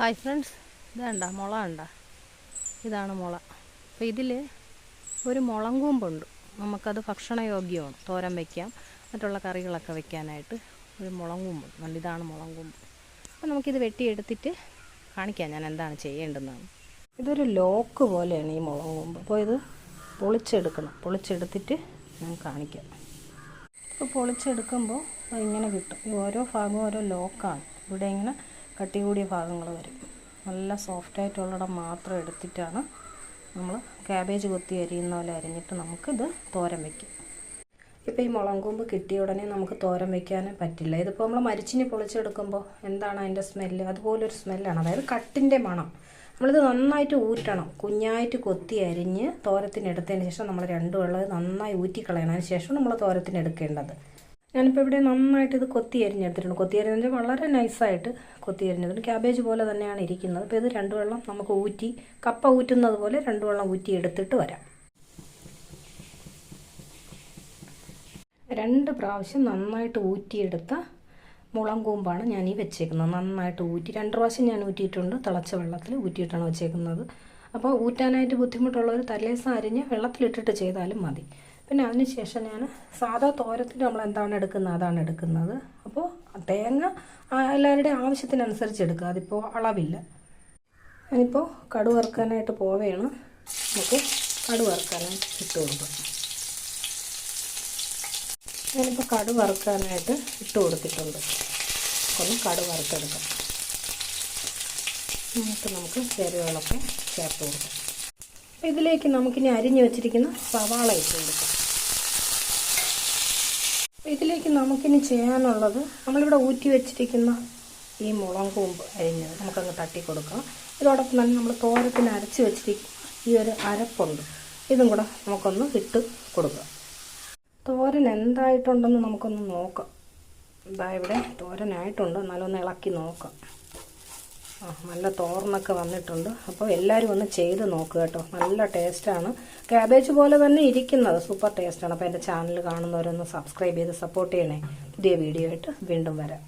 Hi friends, ഇതാണ്ട മുള ഉണ്ട. ഇതാണ് മുള. അപ്പോൾ ഇതിൽ ഒരു മുളങ്കൂമ്പുണ്ട്. നമുക്കത് ഭക്ഷണയോഗ്യമാണ്, തോരൻ വയ്ക്കാം, മറ്റുള്ള കറികളൊക്കെ വെക്കാനായിട്ട് ഒരു മുളങ്കൂമ്പുണ്ട്. നല്ല ഇതാണ് മുളങ്കൂമ്പ്. അപ്പോൾ നമുക്കിത് വെട്ടിയെടുത്തിട്ട് കാണിക്കാം ഞാൻ എന്താണ് ചെയ്യേണ്ടതെന്നാണ്. ഇതൊരു ലോക്ക് പോലെയാണ് ഈ മുളങ്കൂമ്പ്. അപ്പോൾ ഇത് പൊളിച്ചെടുക്കണം. പൊളിച്ചെടുത്തിട്ട് ഞാൻ കാണിക്കാം. ഇപ്പോൾ പൊളിച്ചെടുക്കുമ്പോൾ ഇങ്ങനെ കിട്ടും. ഈ ഓരോ ഭാഗവും ഓരോ ലോക്കാണ്. ഇവിടെ ഇങ്ങനെ കട്ടി കൂടിയ ഭാഗങ്ങൾ വരും. നല്ല സോഫ്റ്റായിട്ടുള്ളിടം മാത്രം എടുത്തിട്ടാണ് നമ്മൾ ക്യാബേജ് കൊത്തി അരിയുന്ന പോലെ അരിഞ്ഞിട്ട് നമുക്കിത് തോരൻ വയ്ക്കും. ഇപ്പോൾ ഈ മുളങ്കൂമ്പ് കിട്ടിയ ഉടനെ നമുക്ക് തോരൻ വയ്ക്കാനേ പറ്റില്ല. ഇതിപ്പോൾ നമ്മൾ മരിച്ചിനി പൊളിച്ചെടുക്കുമ്പോൾ എന്താണ് അതിൻ്റെ സ്മെല്ല്, അതുപോലൊരു സ്മെല്ലാണ്. അതായത് കട്ടിൻ്റെ മണം. നമ്മളിത് നന്നായിട്ട് ഊറ്റണം. കുഞ്ഞായിട്ട് കൊത്തി അരിഞ്ഞ് തോരത്തിനെടുത്തതിന് ശേഷം നമ്മൾ രണ്ട് വെള്ളം നന്നായി ഊറ്റിക്കളയണം. അതിന് ശേഷം നമ്മൾ തോരത്തിനെടുക്കേണ്ടത്. ഞാനിപ്പോൾ ഇവിടെ നന്നായിട്ട് ഇത് കൊത്തി അരിഞ്ഞെടുത്തിട്ടുണ്ട്. കൊത്തി അരിഞ്ഞാൽ വളരെ നൈസായിട്ട് കൊത്തി അരിഞ്ഞെടുത്തിട്ട് ക്യാബേജ് പോലെ തന്നെയാണ് ഇരിക്കുന്നത്. അപ്പോൾ ഇത് രണ്ട് വെള്ളം നമുക്ക് ഊറ്റി, കപ്പ ഊറ്റുന്നത് പോലെ രണ്ട് വെള്ളം ഊറ്റി എടുത്തിട്ട് വരാം. 2 പ്രാവശ്യം നന്നായിട്ട് ഊറ്റിയെടുത്ത മുളങ്കൂമ്പാണ് ഞാൻ ഈ വെച്ചേക്കുന്നത്. നന്നായിട്ട് ഊറ്റി 2 പ്രാവശ്യം ഞാൻ ഊറ്റിയിട്ടുണ്ട്. തിളച്ച വെള്ളത്തിൽ ഊറ്റിയിട്ടാണ് വെച്ചേക്കുന്നത്. അപ്പോൾ ഊറ്റാനായിട്ട് ബുദ്ധിമുട്ടുള്ളവർ തലേദിവസം അരിഞ്ഞ് വെള്ളത്തിലിട്ടിട്ട് ചെയ്താലും മതി. പിന്നെ അതിന് ശേഷം ഞാൻ സാധാ തോരത്തിന് നമ്മൾ എന്താണ് എടുക്കുന്നത് അതാണ് എടുക്കുന്നത്. അപ്പോൾ തേങ്ങ എല്ലാവരുടെയും ആവശ്യത്തിനനുസരിച്ച് എടുക്കുക. അതിപ്പോൾ അളവില്ല. ഞാനിപ്പോൾ കടുക് വറുക്കാനായിട്ട് പോവുകയാണ്. നമുക്ക് കടുക് വറുക്കാനായിട്ട് ഇട്ട് കൊടുക്കാം. ഞാനിപ്പോൾ കടുക് വറുക്കാനായിട്ട് ഇട്ട് കൊടുത്തിട്ടുണ്ട്. ഒന്ന് കടുക് വറുത്തെടുക്കാം. എന്നിട്ട് നമുക്ക് ചേരുവകളൊക്കെ ചേർത്ത് കൊടുക്കാം. ഇതിലേക്ക് നമുക്കിനി അരിഞ്ഞു വെച്ചിരിക്കുന്ന സവാള ഇട്ട് കൊടുക്കാം. ഇതിലേക്ക് നമുക്കിനി ചെയ്യാനുള്ളത്, നമ്മളിവിടെ ഊറ്റി വെച്ചിരിക്കുന്ന ഈ മുളങ്കൂമ്പ് അരിഞ്ഞത് നമുക്കങ്ങ് തട്ടി കൊടുക്കാം. ഇതോടൊപ്പം തന്നെ നമ്മൾ തോരത്തിന് അരച്ച് വെച്ചിരിക്കുന്ന ഈ ഒരു അരപ്പുണ്ട്, ഇതും കൂടെ നമുക്കൊന്ന് ഇട്ട് കൊടുക്കാം. തോരൻ എന്തായിട്ടുണ്ടെന്ന് നമുക്കൊന്ന് നോക്കാം. ഇതാ ഇവിടെ തോരനായിട്ടുണ്ട്. എന്നാലൊന്ന് ഇളക്കി നോക്കാം. നല്ല തോരനൊക്കെ വന്നിട്ടുണ്ട്. അപ്പോൾ എല്ലാവരും ഒന്ന് ചെയ്ത് നോക്കുക കേട്ടോ. നല്ല ടേസ്റ്റാണ്. ക്യാബേജ് പോലെ തന്നെ ഇരിക്കുന്നത്. സൂപ്പർ ടേസ്റ്റാണ്. അപ്പോൾ എൻ്റെ ചാനൽ കാണുന്നവരൊന്ന് സബ്സ്ക്രൈബ് ചെയ്ത് സപ്പോർട്ട് ചെയ്യണേ. പുതിയ വീഡിയോ ആയിട്ട് വീണ്ടും വരാം.